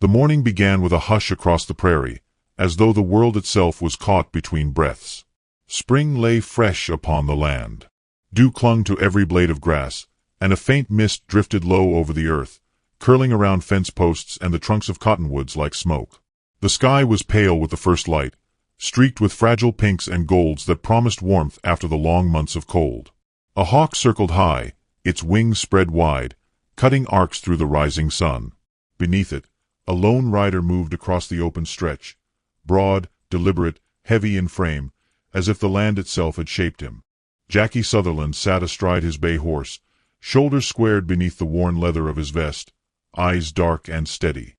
The morning began with a hush across the prairie, as though the world itself was caught between breaths. Spring lay fresh upon the land. Dew clung to every blade of grass, and a faint mist drifted low over the earth, curling around fence posts and the trunks of cottonwoods like smoke. The sky was pale with the first light, streaked with fragile pinks and golds that promised warmth after the long months of cold. A hawk circled high, its wings spread wide, cutting arcs through the rising sun. Beneath it, a lone rider moved across the open stretch, broad, deliberate, heavy in frame, as if the land itself had shaped him. Jackie Sutherland sat astride his bay horse, shoulders squared beneath the worn leather of his vest, eyes dark and steady.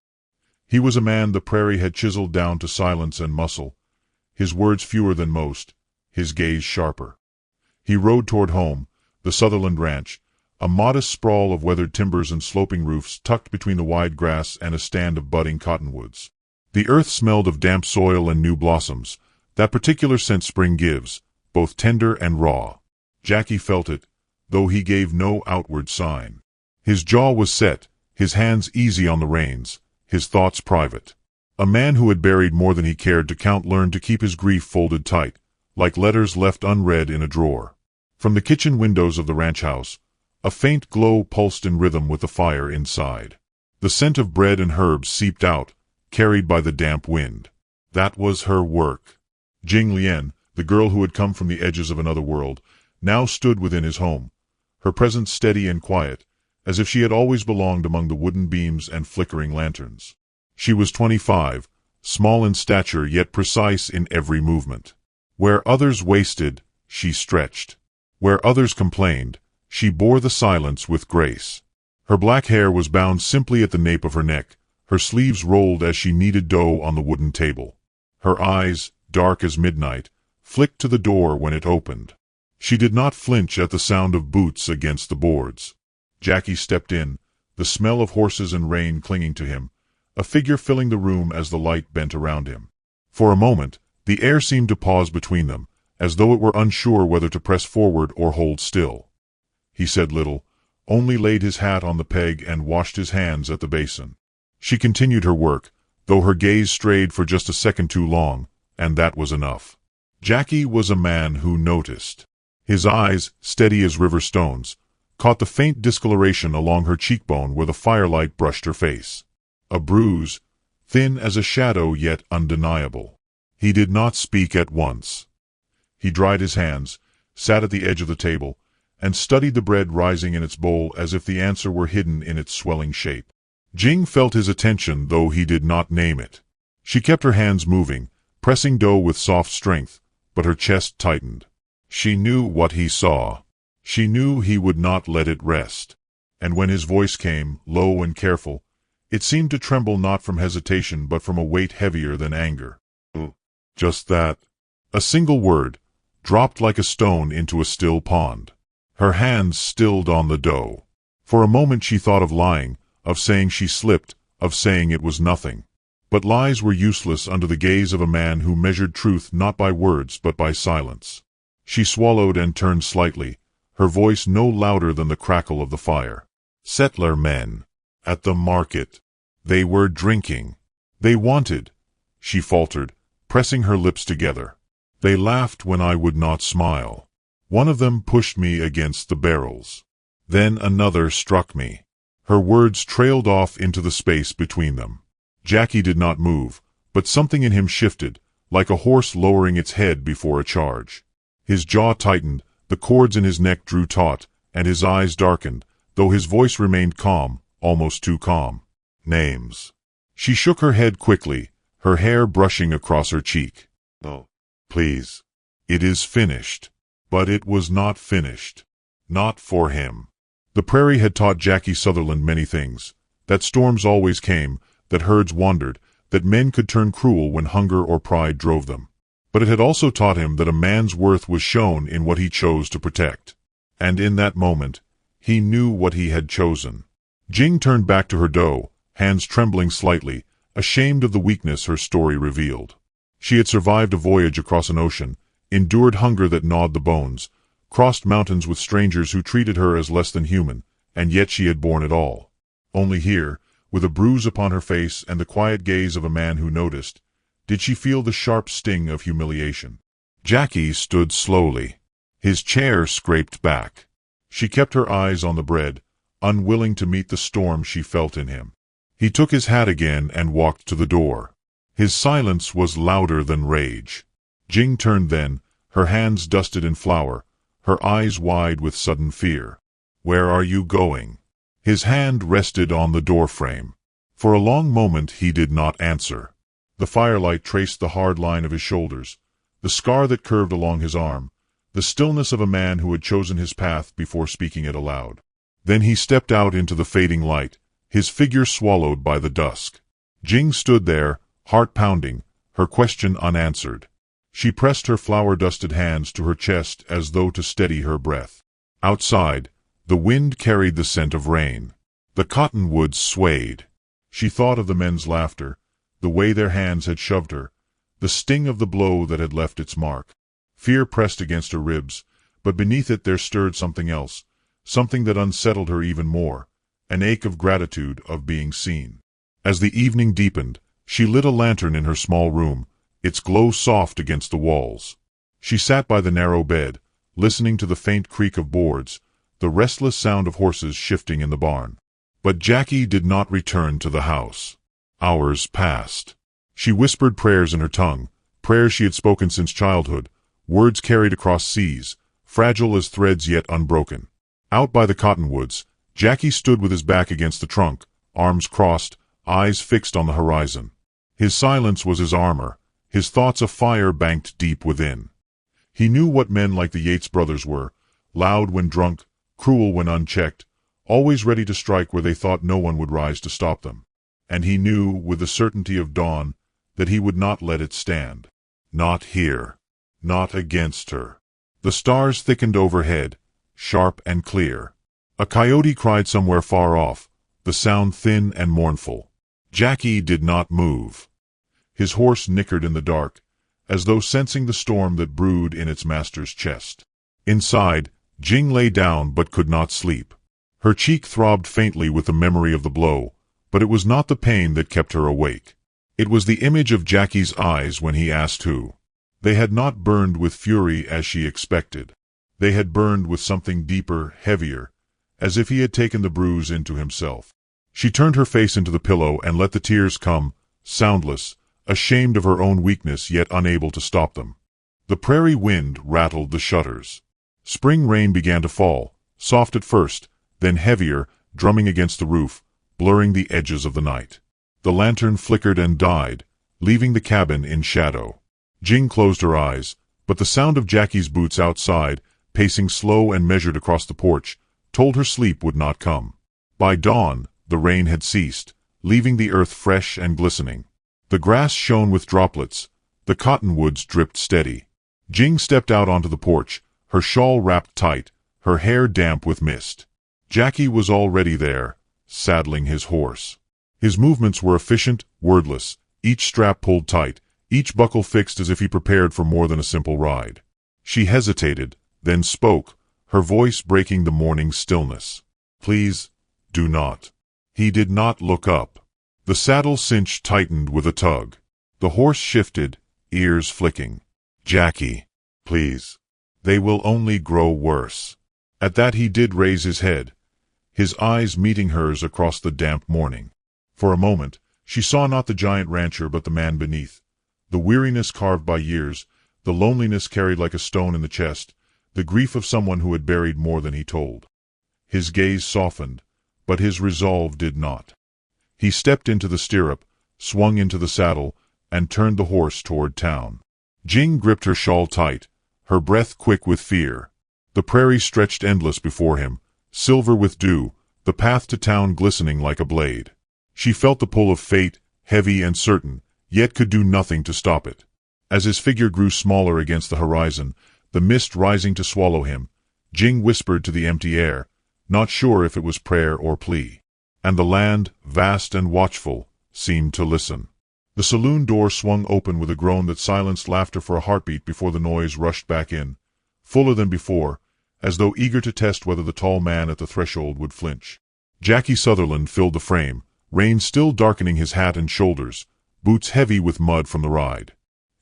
He was a man the prairie had chiseled down to silence and muscle, his words fewer than most, his gaze sharper. He rode toward home, the Sutherland Ranch, a modest sprawl of weathered timbers and sloping roofs tucked between the wide grass and a stand of budding cottonwoods. The earth smelled of damp soil and new blossoms, that particular scent spring gives, both tender and raw. Jackie felt it, though he gave no outward sign. His jaw was set, his hands easy on the reins, his thoughts private. A man who had buried more than he cared to count learned to keep his grief folded tight, like letters left unread in a drawer. From the kitchen windows of the ranch house, a faint glow pulsed in rhythm with the fire inside. The scent of bread and herbs seeped out, carried by the damp wind. That was her work. Jing Lian, the girl who had come from the edges of another world, now stood within his home, her presence steady and quiet, as if she had always belonged among the wooden beams and flickering lanterns. She was 25, small in stature yet precise in every movement. Where others wasted, she stretched. Where others complained, she bore the silence with grace. Her black hair was bound simply at the nape of her neck, her sleeves rolled as she kneaded dough on the wooden table. Her eyes, dark as midnight, flicked to the door when it opened. She did not flinch at the sound of boots against the boards. Jackie stepped in, the smell of horses and rain clinging to him, a figure filling the room as the light bent around him. For a moment, the air seemed to pause between them, as though it were unsure whether to press forward or hold still. He said little, only laid his hat on the peg and washed his hands at the basin. She continued her work, though her gaze strayed for just a second too long, and that was enough. Jackie was a man who noticed. His eyes, steady as river stones, caught the faint discoloration along her cheekbone where the firelight brushed her face. A bruise, thin as a shadow yet undeniable. He did not speak at once. He dried his hands, sat at the edge of the table, and studied the bread rising in its bowl as if the answer were hidden in its swelling shape. Jing felt his attention, though he did not name it. She kept her hands moving, pressing dough with soft strength, but her chest tightened. She knew what he saw. She knew he would not let it rest. And when his voice came, low and careful, it seemed to tremble not from hesitation but from a weight heavier than anger. Just that. A single word, dropped like a stone into a still pond. Her hands stilled on the dough. For a moment she thought of lying, of saying she slipped, of saying it was nothing. But lies were useless under the gaze of a man who measured truth not by words but by silence. She swallowed and turned slightly, her voice no louder than the crackle of the fire. Settler men. At the market. They were drinking. They wanted. She faltered, pressing her lips together. They laughed when I would not smile. One of them pushed me against the barrels. Then another struck me. Her words trailed off into the space between them. Jackie did not move, but something in him shifted, like a horse lowering its head before a charge. His jaw tightened, the cords in his neck drew taut, and his eyes darkened, though his voice remained calm, almost too calm. Names. She shook her head quickly, her hair brushing across her cheek. No, please. It is finished. But it was not finished. Not for him. The prairie had taught Jackie Sutherland many things. That storms always came, that herds wandered, that men could turn cruel when hunger or pride drove them. But it had also taught him that a man's worth was shown in what he chose to protect. And in that moment, he knew what he had chosen. Jing turned back to her dough, hands trembling slightly, ashamed of the weakness her story revealed. She had survived a voyage across an ocean, endured hunger that gnawed the bones, crossed mountains with strangers who treated her as less than human, and yet she had borne it all. Only here, With a bruise upon her face and the quiet gaze of a man who noticed, did she feel the sharp sting of humiliation. Jackie stood slowly. His chair scraped back. She kept her eyes on the bread, unwilling to meet the storm she felt in him. He took his hat again and walked to the door. His silence was louder than rage. Jing turned then, her hands dusted in flour, her eyes wide with sudden fear. "Where are you going?" His hand rested on the doorframe. For a long moment he did not answer. The firelight traced the hard line of his shoulders, the scar that curved along his arm, the stillness of a man who had chosen his path before speaking it aloud. Then he stepped out into the fading light, his figure swallowed by the dusk. Jing stood there, heart pounding, her question unanswered. She pressed her flour-dusted hands to her chest as though to steady her breath. Outside, the wind carried the scent of rain. The cottonwoods swayed. She thought of the men's laughter, the way their hands had shoved her, the sting of the blow that had left its mark. Fear pressed against her ribs, but beneath it there stirred something else, something that unsettled her even more, an ache of gratitude, of being seen. As the evening deepened, she lit a lantern in her small room, its glow soft against the walls. She sat by the narrow bed, listening to the faint creak of boards, the restless sound of horses shifting in the barn. But Jackie did not return to the house. Hours passed. She whispered prayers in her tongue, prayers she had spoken since childhood, words carried across seas, fragile as threads yet unbroken. Out by the cottonwoods, Jackie stood with his back against the trunk, arms crossed, eyes fixed on the horizon. His silence was his armor, his thoughts a fire banked deep within. He knew what men like the Yates brothers were, loud when drunk, cruel when unchecked, always ready to strike where they thought no one would rise to stop them. And he knew, with the certainty of dawn, that he would not let it stand. Not here. Not against her. The stars thickened overhead, sharp and clear. A coyote cried somewhere far off, the sound thin and mournful. Jackie did not move. His horse nickered in the dark, as though sensing the storm that brewed in its master's chest. Inside, Jing lay down but could not sleep. Her cheek throbbed faintly with the memory of the blow, but it was not the pain that kept her awake. It was the image of Jackie's eyes when he asked who. They had not burned with fury as she expected. They had burned with something deeper, heavier, as if he had taken the bruise into himself. She turned her face into the pillow and let the tears come, soundless, ashamed of her own weakness yet unable to stop them. The prairie wind rattled the shutters. Spring rain began to fall, soft at first, then heavier, drumming against the roof, blurring the edges of the night. The lantern flickered and died, leaving the cabin in shadow. Jing closed her eyes, but the sound of Jackie's boots outside, pacing slow and measured across the porch, told her sleep would not come. By dawn, the rain had ceased, leaving the earth fresh and glistening. The grass shone with droplets, the cottonwoods dripped steady. Jing stepped out onto the porch, her shawl wrapped tight, her hair damp with mist. Jackie was already there, saddling his horse. His movements were efficient, wordless, each strap pulled tight, each buckle fixed as if he prepared for more than a simple ride. She hesitated, then spoke, her voice breaking the morning stillness. "Please, do not." He did not look up. The saddle cinch tightened with a tug. The horse shifted, ears flicking. "Jackie, please. They will only grow worse." At that he did raise his head, his eyes meeting hers across the damp morning. For a moment, she saw not the giant rancher but the man beneath, the weariness carved by years, the loneliness carried like a stone in the chest, the grief of someone who had buried more than he told. His gaze softened, but his resolve did not. He stepped into the stirrup, swung into the saddle, and turned the horse toward town. Jing gripped her shawl tight, her breath quick with fear. The prairie stretched endless before him, silver with dew, the path to town glistening like a blade. She felt the pull of fate, heavy and certain, yet could do nothing to stop it. As his figure grew smaller against the horizon, the mist rising to swallow him, Jing whispered to the empty air, not sure if it was prayer or plea. And the land, vast and watchful, seemed to listen. The saloon door swung open with a groan that silenced laughter for a heartbeat before the noise rushed back in, fuller than before, as though eager to test whether the tall man at the threshold would flinch. Jackie Sutherland filled the frame, rain still darkening his hat and shoulders, boots heavy with mud from the ride.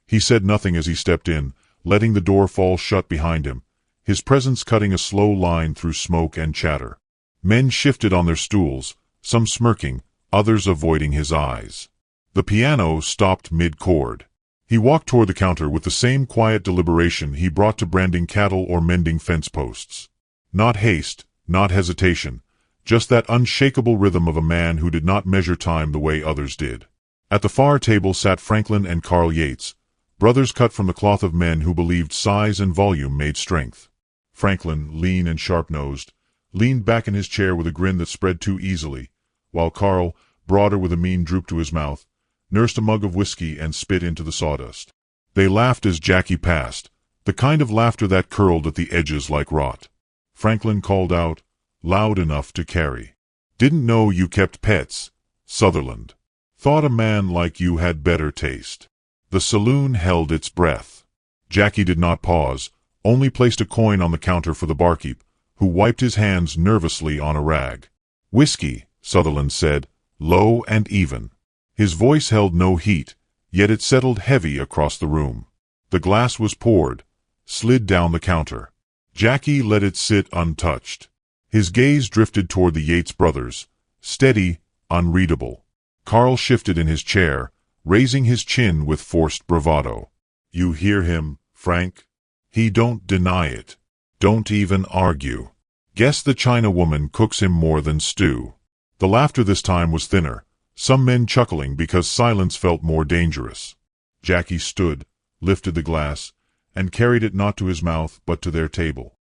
He said nothing as he stepped in, letting the door fall shut behind him, his presence cutting a slow line through smoke and chatter. Men shifted on their stools, some smirking, others avoiding his eyes. The piano stopped mid-chord. He walked toward the counter with the same quiet deliberation he brought to branding cattle or mending fence posts. Not haste, not hesitation, just that unshakable rhythm of a man who did not measure time the way others did. At the far table sat Franklin and Carl Yates, brothers cut from the cloth of men who believed size and volume made strength. Franklin, lean and sharp-nosed, leaned back in his chair with a grin that spread too easily, while Carl, broader with a mean droop to his mouth, nursed a mug of whiskey and spit into the sawdust. They laughed as Jackie passed, the kind of laughter that curled at the edges like rot. Franklin called out, loud enough to carry. "Didn't know you kept pets, Sutherland. Thought a man like you had better taste." The saloon held its breath. Jackie did not pause, only placed a coin on the counter for the barkeep, who wiped his hands nervously on a rag. "Whiskey," Sutherland said, low and even. His voice held no heat, yet it settled heavy across the room. The glass was poured, slid down the counter. Jackie let it sit untouched. His gaze drifted toward the Yates brothers, steady, unreadable. Carl shifted in his chair, raising his chin with forced bravado. "You hear him, Frank? He don't deny it. Don't even argue. Guess the China woman cooks him more than stew." The laughter this time was thinner, some men chuckling because silence felt more dangerous. Jackie stood, lifted the glass, and carried it not to his mouth but to their table.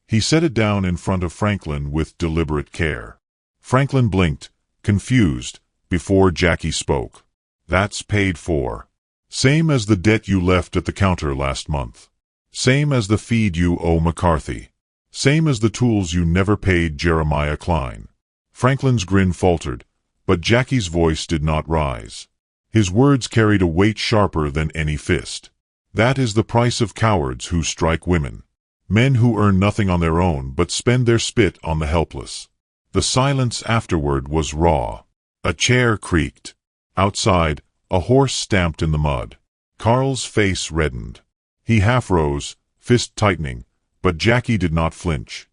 He set it down in front of Franklin with deliberate care. Franklin blinked, confused, before Jackie spoke. "That's paid for. Same as the debt you left at the counter last month. Same as the feed you owe McCarthy. Same as the tools you never paid Jeremiah Klein." Franklin's grin faltered, but Jackie's voice did not rise. His words carried a weight sharper than any fist. "That is the price of cowards who strike women. Men who earn nothing on their own but spend their spit on the helpless." The silence afterward was raw. A chair creaked. Outside, a horse stamped in the mud. Carl's face reddened. He half rose, fist tightening, but Jackie did not flinch.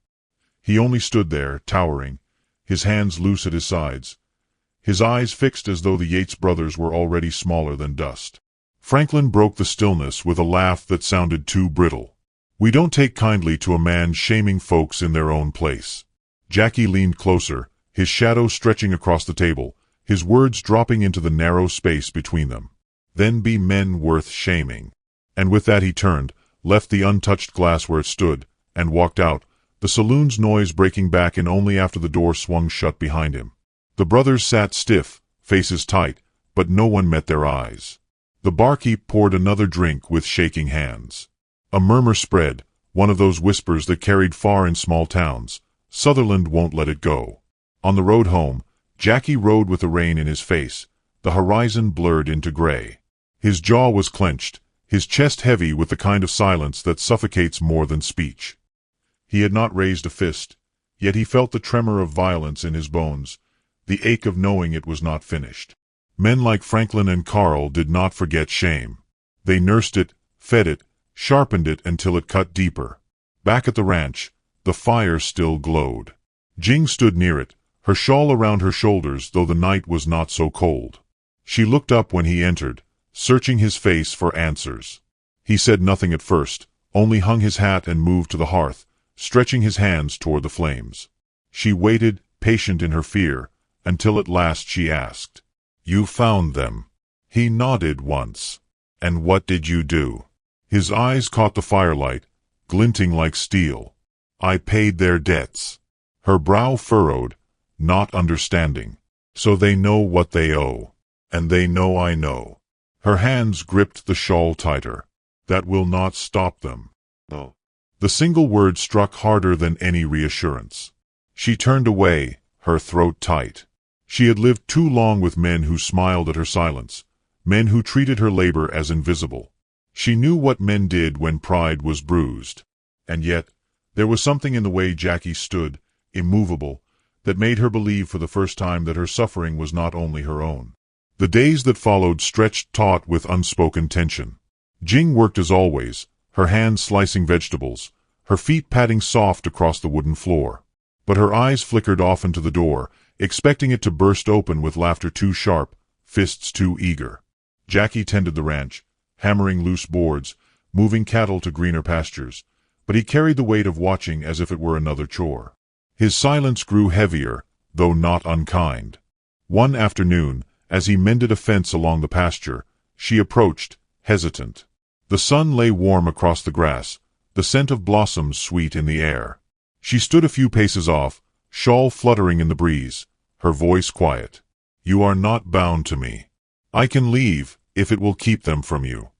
He only stood there, towering, his hands loose at his sides, his eyes fixed as though the Yates brothers were already smaller than dust. Franklin broke the stillness with a laugh that sounded too brittle. "We don't take kindly to a man shaming folks in their own place." Jackie leaned closer, his shadow stretching across the table, his words dropping into the narrow space between them. "Then be men worth shaming." And with that he turned, left the untouched glass where it stood, and walked out, the saloon's noise breaking back in only after the door swung shut behind him. The brothers sat stiff, faces tight, but no one met their eyes. The barkeep poured another drink with shaking hands. A murmur spread, one of those whispers that carried far in small towns. Sutherland won't let it go. On the road home, Jackie rode with the rain in his face, the horizon blurred into gray. His jaw was clenched, his chest heavy with the kind of silence that suffocates more than speech. He had not raised a fist, yet he felt the tremor of violence in his bones, the ache of knowing it was not finished. Men like Franklin and Carl did not forget shame. They nursed it, fed it, sharpened it until it cut deeper. Back at the ranch, the fire still glowed. Jing stood near it, her shawl around her shoulders though the night was not so cold. She looked up when he entered, searching his face for answers. He said nothing at first, only hung his hat and moved to the hearth, stretching his hands toward the flames. She waited, patient in her fear, until at last she asked, "You found them?" He nodded once. "And what did you do?" His eyes caught the firelight, glinting like steel. "I paid their debts." Her brow furrowed, not understanding. "So they know what they owe. And they know I know." Her hands gripped the shawl tighter. "That will not stop them." "No." The single word struck harder than any reassurance. She turned away, her throat tight. She had lived too long with men who smiled at her silence, men who treated her labor as invisible. She knew what men did when pride was bruised. And yet, there was something in the way Jackie stood, immovable, that made her believe for the first time that her suffering was not only her own. The days that followed stretched taut with unspoken tension. Jing worked as always, her hands slicing vegetables, her feet padding soft across the wooden floor. But her eyes flickered often to the door, expecting it to burst open with laughter too sharp, fists too eager. Jackie tended the ranch, hammering loose boards, moving cattle to greener pastures, but he carried the weight of watching as if it were another chore. His silence grew heavier, though not unkind. One afternoon, as he mended a fence along the pasture, she approached, hesitant. The sun lay warm across the grass, the scent of blossoms sweet in the air. She stood a few paces off, shawl fluttering in the breeze, her voice quiet. "You are not bound to me. I can leave, if it will keep them from you."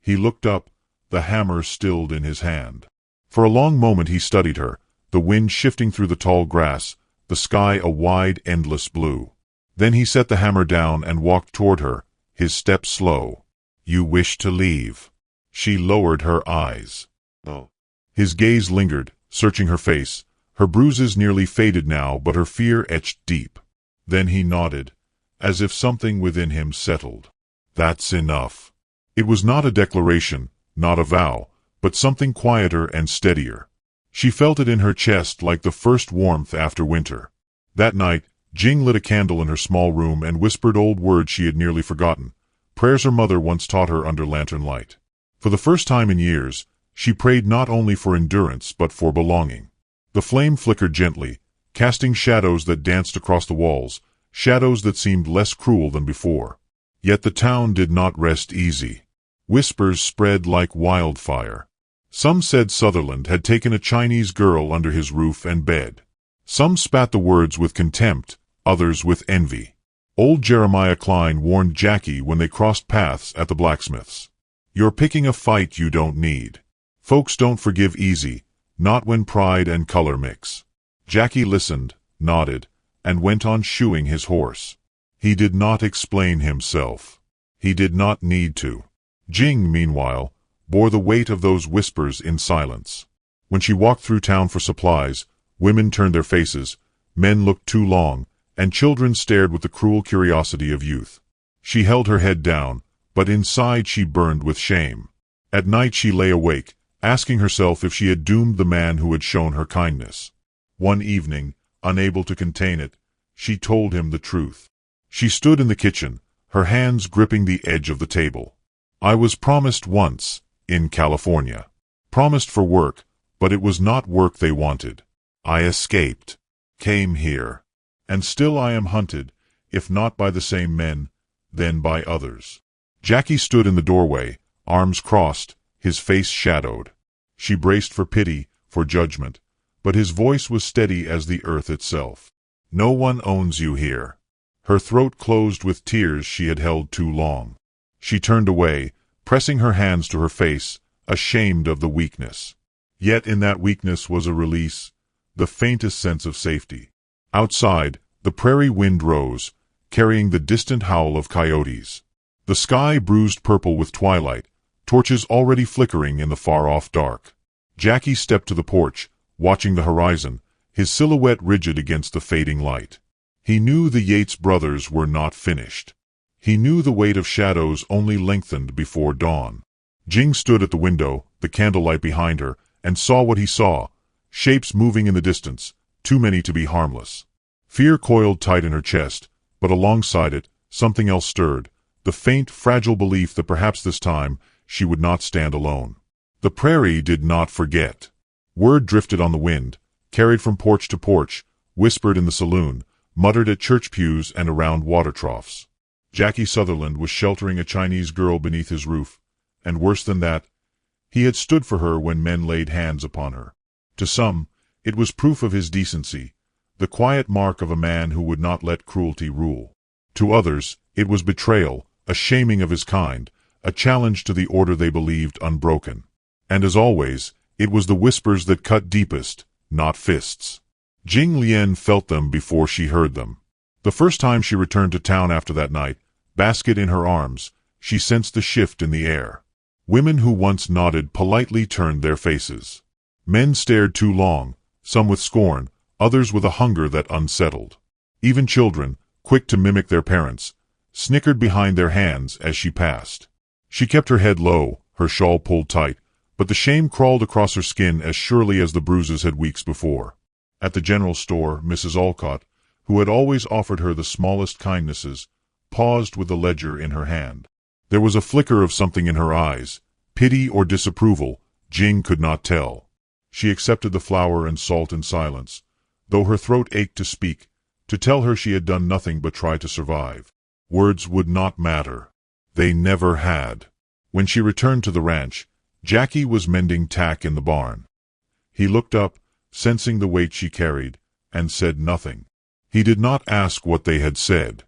He looked up, the hammer stilled in his hand. For a long moment he studied her, the wind shifting through the tall grass, the sky a wide, endless blue. Then he set the hammer down and walked toward her, his step slow. "You wish to leave." She lowered her eyes. "No." His gaze lingered, searching her face. Her bruises nearly faded now, but her fear etched deep. Then he nodded, as if something within him settled. "That's enough." It was not a declaration, not a vow, but something quieter and steadier. She felt it in her chest like the first warmth after winter. That night, Jing lit a candle in her small room and whispered old words she had nearly forgotten, prayers her mother once taught her under lantern light. For the first time in years, she prayed not only for endurance but for belonging. The flame flickered gently, casting shadows that danced across the walls, shadows that seemed less cruel than before. Yet the town did not rest easy. Whispers spread like wildfire. Some said Sutherland had taken a Chinese girl under his roof and bed. Some spat the words with contempt, others with envy. Old Jeremiah Klein warned Jackie when they crossed paths at the blacksmith's. "You're picking a fight you don't need. Folks don't forgive easy, not when pride and color mix." Jackie listened, nodded, and went on shoeing his horse. He did not explain himself. He did not need to. Jing, meanwhile, bore the weight of those whispers in silence. When she walked through town for supplies, women turned their faces, men looked too long, and children stared with the cruel curiosity of youth. She held her head down, but inside she burned with shame. At night she lay awake, asking herself if she had doomed the man who had shown her kindness. One evening, unable to contain it, she told him the truth. She stood in the kitchen, her hands gripping the edge of the table. "I was promised once, in California. Promised for work, but it was not work they wanted. I escaped, came here, and still I am hunted, if not by the same men, then by others." Jackie stood in the doorway, arms crossed, his face shadowed. She braced for pity, for judgment, but his voice was steady as the earth itself. "No one owns you here." Her throat closed with tears she had held too long. She turned away, pressing her hands to her face, ashamed of the weakness. Yet in that weakness was a release, the faintest sense of safety. Outside, the prairie wind rose, carrying the distant howl of coyotes. The sky bruised purple with twilight, torches already flickering in the far-off dark. Jackie stepped to the porch, watching the horizon, his silhouette rigid against the fading light. He knew the Yates brothers were not finished. He knew the weight of shadows only lengthened before dawn. Jing stood at the window, the candlelight behind her, and saw what he saw, shapes moving in the distance, too many to be harmless. Fear coiled tight in her chest, but alongside it, something else stirred, the faint, fragile belief that perhaps this time she would not stand alone. The prairie did not forget. Word drifted on the wind, carried from porch to porch, whispered in the saloon, muttered at church pews and around water troughs. Jackie Sutherland was sheltering a Chinese girl beneath his roof, and worse than that, he had stood for her when men laid hands upon her. To some, it was proof of his decency, the quiet mark of a man who would not let cruelty rule. To others, it was betrayal, a shaming of his kind, a challenge to the order they believed unbroken. And as always, it was the whispers that cut deepest, not fists. Jing Lian felt them before she heard them. The first time she returned to town after that night, basket in her arms, she sensed the shift in the air. Women who once nodded politely turned their faces. Men stared too long, some with scorn, others with a hunger that unsettled. Even children, quick to mimic their parents, snickered behind their hands as she passed. She kept her head low, her shawl pulled tight, but the shame crawled across her skin as surely as the bruises had weeks before. At the general store, Mrs. Alcott, who had always offered her the smallest kindnesses, paused with the ledger in her hand. There was a flicker of something in her eyes, pity or disapproval, Jing could not tell. She accepted the flour and salt in silence, though her throat ached to speak, to tell her she had done nothing but try to survive. Words would not matter. They never had. When she returned to the ranch, Jackie was mending tack in the barn. He looked up, sensing the weight she carried, and said nothing. He did not ask what they had said.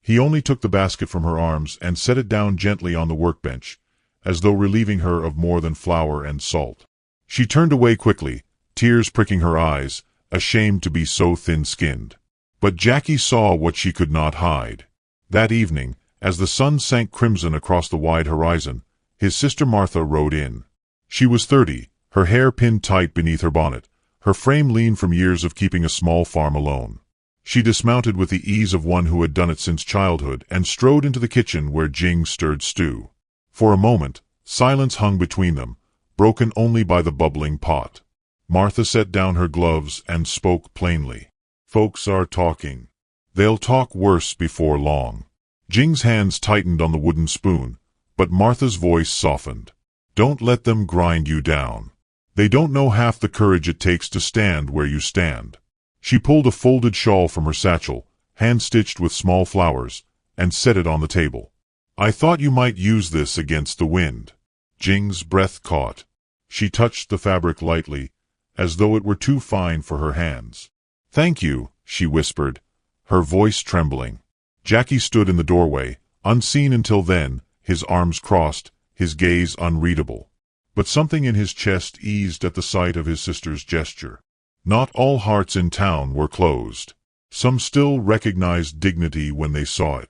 He only took the basket from her arms and set it down gently on the workbench, as though relieving her of more than flour and salt. She turned away quickly, tears pricking her eyes, ashamed to be so thin-skinned. But Jackie saw what she could not hide. That evening, as the sun sank crimson across the wide horizon, his sister Martha rode in. She was 30, her hair pinned tight beneath her bonnet, her frame lean from years of keeping a small farm alone. She dismounted with the ease of one who had done it since childhood and strode into the kitchen where Jing stirred stew. For a moment, silence hung between them, broken only by the bubbling pot. Martha set down her gloves and spoke plainly. "Folks are talking. They'll talk worse before long." Jing's hands tightened on the wooden spoon, but Martha's voice softened. "Don't let them grind you down. They don't know half the courage it takes to stand where you stand." She pulled a folded shawl from her satchel, hand-stitched with small flowers, and set it on the table. "I thought you might use this against the wind." Jing's breath caught. She touched the fabric lightly, as though it were too fine for her hands. "Thank you," she whispered, her voice trembling. Jackie stood in the doorway, unseen until then, his arms crossed, his gaze unreadable. But something in his chest eased at the sight of his sister's gesture. Not all hearts in town were closed. Some still recognized dignity when they saw it.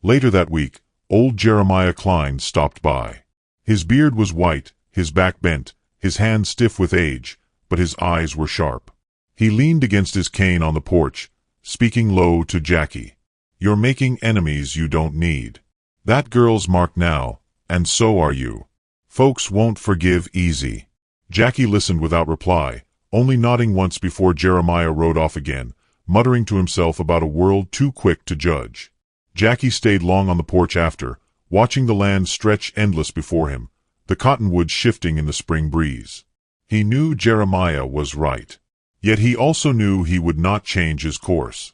Later that week, old Jeremiah Klein stopped by. His beard was white, his back bent, his hands stiff with age, but his eyes were sharp. He leaned against his cane on the porch, speaking low to Jackie. "You're making enemies you don't need. That girl's marked now, and so are you. Folks won't forgive easy." Jackie listened without reply, only nodding once before Jeremiah rode off again, muttering to himself about a world too quick to judge. Jackie stayed long on the porch after, watching the land stretch endless before him, the cottonwoods shifting in the spring breeze. He knew Jeremiah was right. Yet he also knew he would not change his course.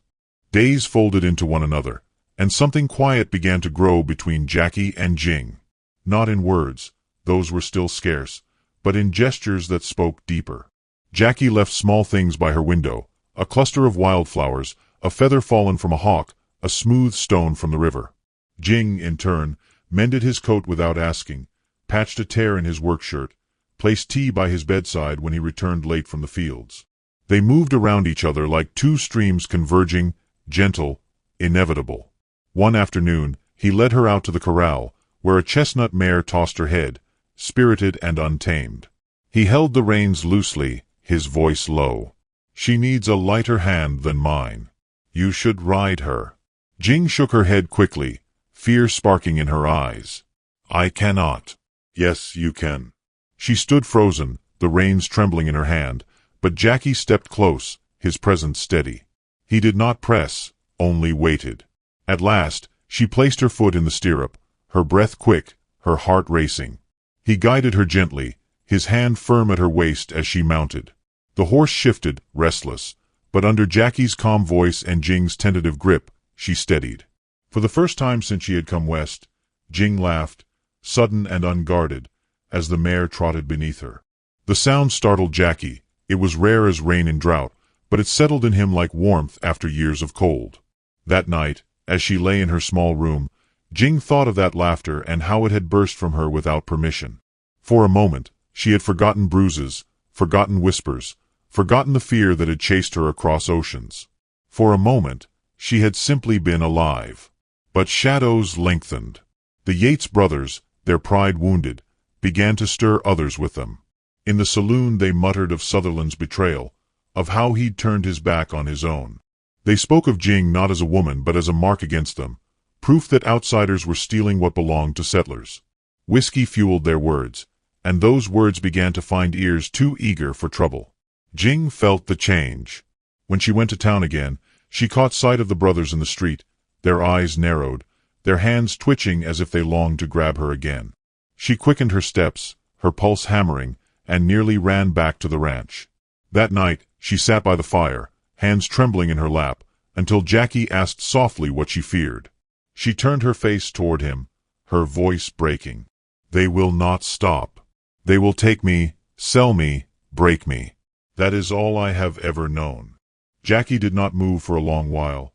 Days folded into one another, and something quiet began to grow between Jackie and Jing. Not in words, those were still scarce, but in gestures that spoke deeper. Jackie left small things by her window, a cluster of wildflowers, a feather fallen from a hawk, a smooth stone from the river. Jing, in turn, mended his coat without asking, patched a tear in his work shirt, placed tea by his bedside when he returned late from the fields. They moved around each other like two streams converging, gentle, inevitable. One afternoon, he led her out to the corral, where a chestnut mare tossed her head, spirited and untamed. He held the reins loosely, his voice low. "She needs a lighter hand than mine. You should ride her." Jing shook her head quickly, fear sparking in her eyes. "I cannot." "Yes, you can." She stood frozen, the reins trembling in her hand, but Jackie stepped close, his presence steady. He did not press, only waited. At last, she placed her foot in the stirrup, her breath quick, her heart racing. He guided her gently, his hand firm at her waist as she mounted. The horse shifted, restless, but under Jackie's calm voice and Jing's tentative grip, she steadied. For the first time since she had come west, Jing laughed, sudden and unguarded, as the mare trotted beneath her. The sound startled Jackie. It was rare as rain in drought, but it settled in him like warmth after years of cold. That night, as she lay in her small room, Jing thought of that laughter and how it had burst from her without permission. For a moment, she had forgotten bruises, forgotten whispers, forgotten the fear that had chased her across oceans. For a moment, she had simply been alive. But shadows lengthened. The Yates brothers, their pride wounded, began to stir others with them. In the saloon they muttered of Sutherland's betrayal, of how he'd turned his back on his own. They spoke of Jing not as a woman but as a mark against them, proof that outsiders were stealing what belonged to settlers. Whiskey fueled their words, and those words began to find ears too eager for trouble. Jing felt the change. When she went to town again, she caught sight of the brothers in the street, their eyes narrowed, their hands twitching as if they longed to grab her again. She quickened her steps, her pulse hammering, and nearly ran back to the ranch. That night, she sat by the fire, hands trembling in her lap, until Jackie asked softly what she feared. She turned her face toward him, her voice breaking. "They will not stop. They will take me, sell me, break me. That is all I have ever known." Jackie did not move for a long while,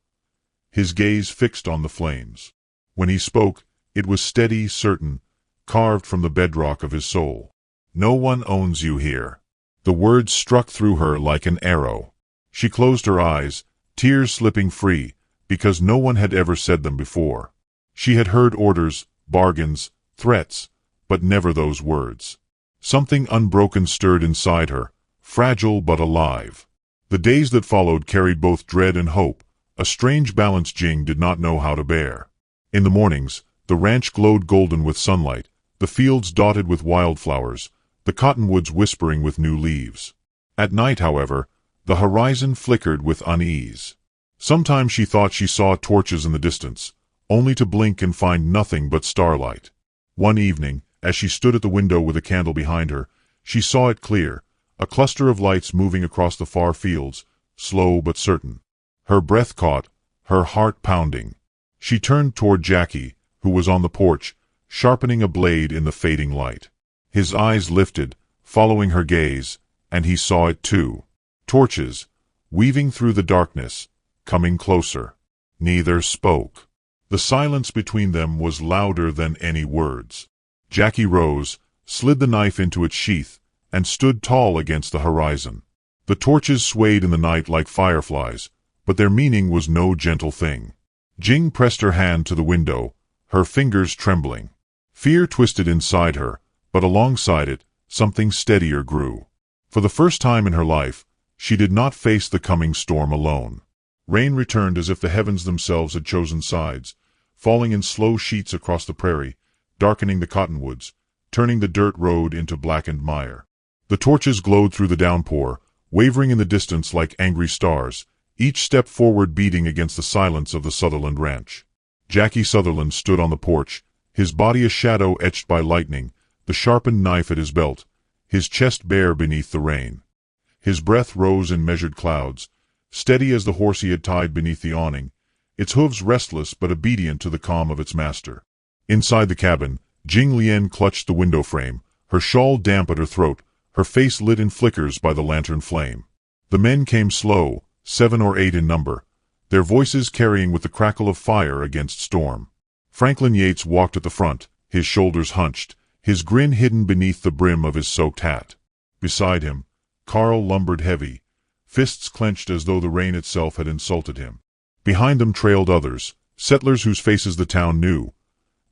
his gaze fixed on the flames. When he spoke, it was steady, certain, carved from the bedrock of his soul. "No one owns you here." The words struck through her like an arrow. She closed her eyes, tears slipping free, because no one had ever said them before. She had heard orders, bargains, threats, but never those words. Something unbroken stirred inside her, fragile but alive. The days that followed carried both dread and hope, a strange balance Jing did not know how to bear. In the mornings, the ranch glowed golden with sunlight, the fields dotted with wildflowers, the cottonwoods whispering with new leaves. At night, however, the horizon flickered with unease. Sometimes she thought she saw torches in the distance, only to blink and find nothing but starlight. One evening, as she stood at the window with a candle behind her, she saw it clear, a cluster of lights moving across the far fields, slow but certain. Her breath caught, her heart pounding. She turned toward Jackie, who was on the porch, sharpening a blade in the fading light. His eyes lifted, following her gaze, and he saw it too. Torches, weaving through the darkness, coming closer. Neither spoke. The silence between them was louder than any words. Jackie rose, slid the knife into its sheath, and stood tall against the horizon. The torches swayed in the night like fireflies, but their meaning was no gentle thing. Jing pressed her hand to the window, her fingers trembling. Fear twisted inside her, but alongside it, something steadier grew. For the first time in her life, she did not face the coming storm alone. Rain returned as if the heavens themselves had chosen sides, falling in slow sheets across the prairie, darkening the cottonwoods, turning the dirt road into blackened mire. The torches glowed through the downpour, wavering in the distance like angry stars, each step forward beating against the silence of the Sutherland ranch. Jackie Sutherland stood on the porch, his body a shadow etched by lightning, the sharpened knife at his belt, his chest bare beneath the rain. His breath rose in measured clouds, steady as the horse he had tied beneath the awning, its hooves restless but obedient to the calm of its master. Inside the cabin, Jing Lian clutched the window frame, her shawl damp at her throat, her face lit in flickers by the lantern flame. The men came slow, 7 or 8 in number, their voices carrying with the crackle of fire against storm. Franklin Yates walked at the front, his shoulders hunched, his grin hidden beneath the brim of his soaked hat. Beside him, Carl lumbered heavy, fists clenched as though the rain itself had insulted him. Behind them trailed others, settlers whose faces the town knew,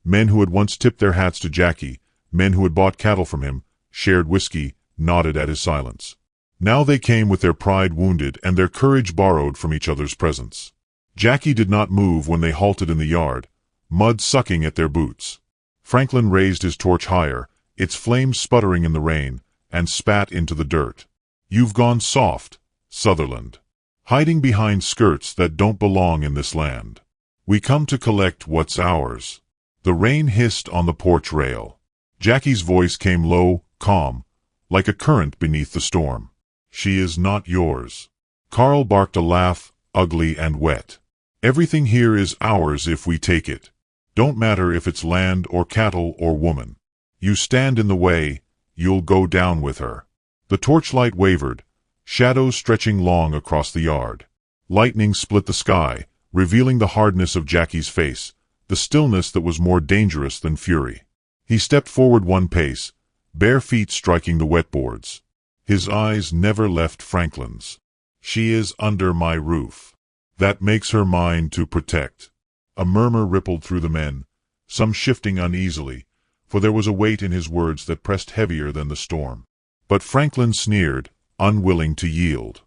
men who had once tipped their hats to Jackie, men who had bought cattle from him, shared whiskey, nodded at his silence. Now they came with their pride wounded and their courage borrowed from each other's presence. Jackie did not move when they halted in the yard, mud sucking at their boots. Franklin raised his torch higher, its flames sputtering in the rain, and spat into the dirt. "You've gone soft, Sutherland. Hiding behind skirts that don't belong in this land. We come to collect what's ours." The rain hissed on the porch rail. Jackie's voice came low, calm, like a current beneath the storm. "She is not yours." Carl barked a laugh, ugly and wet. "Everything here is ours if we take it. Don't matter if it's land or cattle or woman. You stand in the way, you'll go down with her." The torchlight wavered, shadows stretching long across the yard. Lightning split the sky, revealing the hardness of Jackie's face, the stillness that was more dangerous than fury. He stepped forward 1 pace, bare feet striking the wet boards. His eyes never left Franklin's. "She is under my roof. That makes her mine to protect." A murmur rippled through the men, some shifting uneasily, for there was a weight in his words that pressed heavier than the storm. But Franklin sneered, unwilling to yield.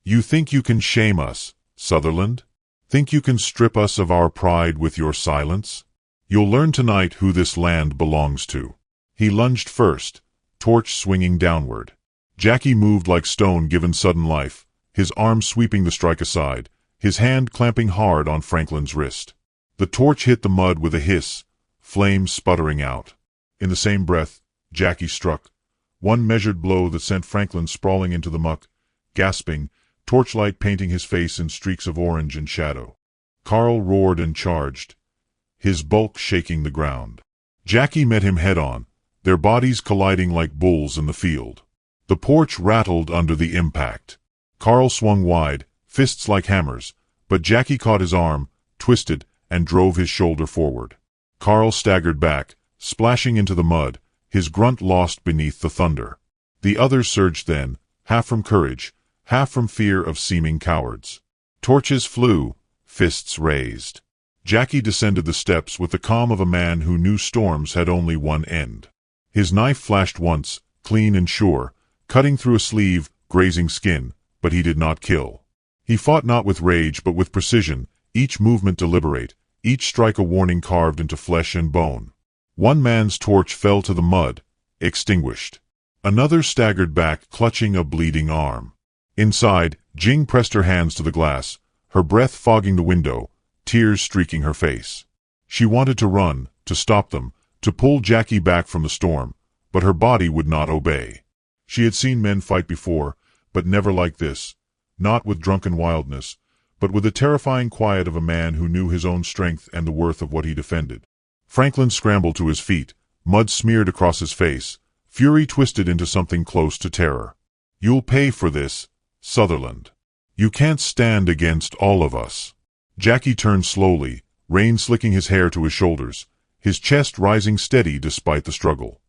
You think you can shame us, Sutherland? Think you can strip us of our pride with your silence? You'll learn tonight who this land belongs to. He lunged first, torch swinging downward. Jackie moved like stone given sudden life, his arm sweeping the strike aside, his hand clamping hard on Franklin's wrist. The torch hit the mud with a hiss, flames sputtering out. In the same breath, Jackie struck. One measured blow that sent Franklin sprawling into the muck, gasping, torchlight painting his face in streaks of orange and shadow. Carl roared and charged, his bulk shaking the ground. Jackie met him head-on, their bodies colliding like bulls in the field. The porch rattled under the impact. Carl swung wide, fists like hammers, but Jackie caught his arm, twisted, and drove his shoulder forward. Carl staggered back, splashing into the mud, his grunt lost beneath the thunder. The others surged then, half from courage, half from fear of seeming cowards. Torches flew, fists raised. Jackie descended the steps with the calm of a man who knew storms had only one end. His knife flashed once, clean and sure, cutting through a sleeve, grazing skin, but he did not kill. He fought not with rage but with precision, each movement deliberate, each strike a warning carved into flesh and bone. One man's torch fell to the mud, extinguished. Another staggered back, clutching a bleeding arm. Inside, Jing pressed her hands to the glass, her breath fogging the window, tears streaking her face. She wanted to run, to stop them, to pull Jackie back from the storm, but her body would not obey. She had seen men fight before, but never like this, not with drunken wildness, but with the terrifying quiet of a man who knew his own strength and the worth of what he defended. Franklin scrambled to his feet, mud smeared across his face, fury twisted into something close to terror. You'll pay for this, Sutherland. You can't stand against all of us. Jackie turned slowly, rain slicking his hair to his shoulders, his chest rising steady despite the struggle.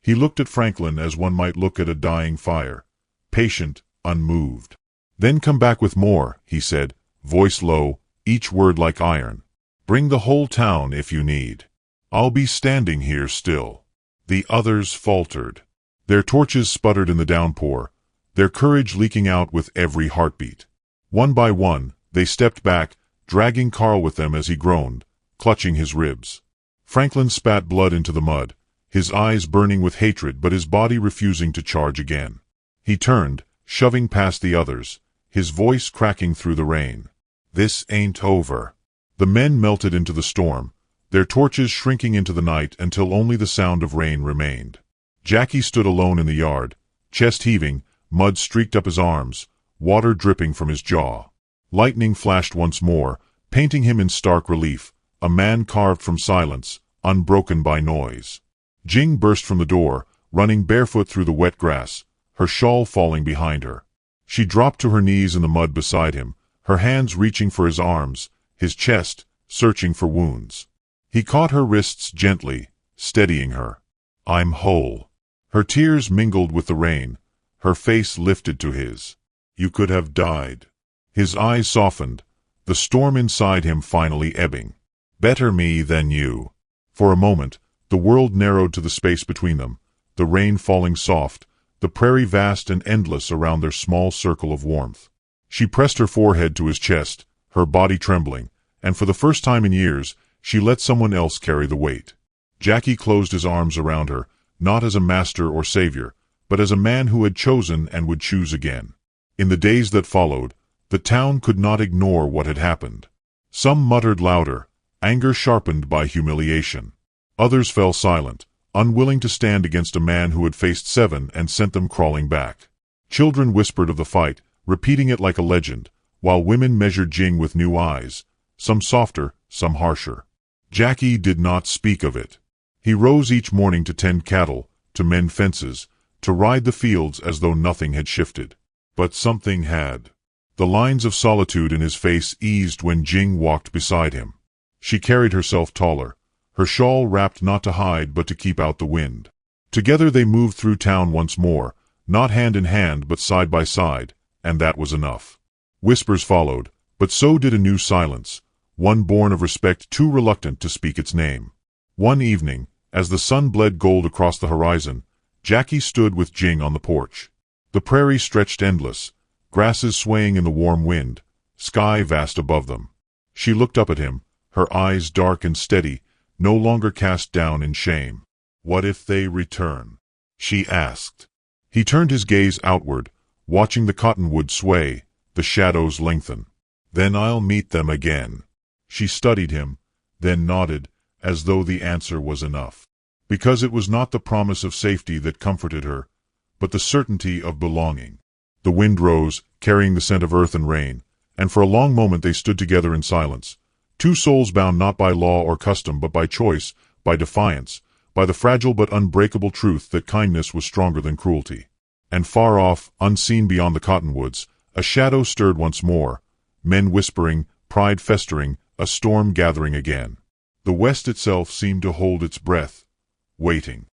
He looked at Franklin as one might look at a dying fire, patient, unmoved. Then come back with more, he said, voice low, each word like iron. Bring the whole town if you need. I'll be standing here still. The others faltered. Their torches sputtered in the downpour, their courage leaking out with every heartbeat. One by one, they stepped back, dragging Carl with them as he groaned, clutching his ribs. Franklin spat blood into the mud, his eyes burning with hatred but his body refusing to charge again. He turned, shoving past the others, his voice cracking through the rain. This ain't over. The men melted into the storm, their torches shrinking into the night until only the sound of rain remained. Jackie stood alone in the yard, chest heaving, mud streaked up his arms, water dripping from his jaw. Lightning flashed once more, painting him in stark relief, a man carved from silence, unbroken by noise. Jing burst from the door, running barefoot through the wet grass, her shawl falling behind her. She dropped to her knees in the mud beside him, her hands reaching for his arms, his chest, searching for wounds. He caught her wrists gently, steadying her. I'm whole. Her tears mingled with the rain, her face lifted to his. You could have died. His eyes softened, the storm inside him finally ebbing. Better me than you. For a moment, the world narrowed to the space between them, the rain falling soft, the prairie vast and endless around their small circle of warmth. She pressed her forehead to his chest, her body trembling, and for the first time in years, she let someone else carry the weight. Jackie closed his arms around her, not as a master or savior, but as a man who had chosen and would choose again. In the days that followed, the town could not ignore what had happened. Some muttered louder, anger sharpened by humiliation. Others fell silent, unwilling to stand against a man who had faced 7 and sent them crawling back. Children whispered of the fight, repeating it like a legend, while women measured Jing with new eyes, some softer, some harsher. Jackie did not speak of it. He rose each morning to tend cattle, to mend fences, to ride the fields as though nothing had shifted. But something had. The lines of solitude in his face eased when Jing walked beside him. She carried herself taller, her shawl wrapped not to hide but to keep out the wind. Together they moved through town once more, not hand in hand but side by side, and that was enough. Whispers followed, but so did a new silence, one born of respect too reluctant to speak its name. One evening, as the sun bled gold across the horizon, Jackie stood with Jing on the porch. The prairie stretched endless, grasses swaying in the warm wind, sky vast above them. She looked up at him, her eyes dark and steady, no longer cast down in shame. "What if they return?" she asked. He turned his gaze outward, watching the cottonwood sway, the shadows lengthen. "Then I'll meet them again." She studied him, then nodded, as though the answer was enough. Because it was not the promise of safety that comforted her, but the certainty of belonging. The wind rose, carrying the scent of earth and rain, and for a long moment they stood together in silence, two souls bound not by law or custom, but by choice, by defiance, by the fragile but unbreakable truth that kindness was stronger than cruelty. And far off, unseen beyond the cottonwoods, a shadow stirred once more, men whispering, pride festering, a storm gathering again. The west itself seemed to hold its breath, waiting.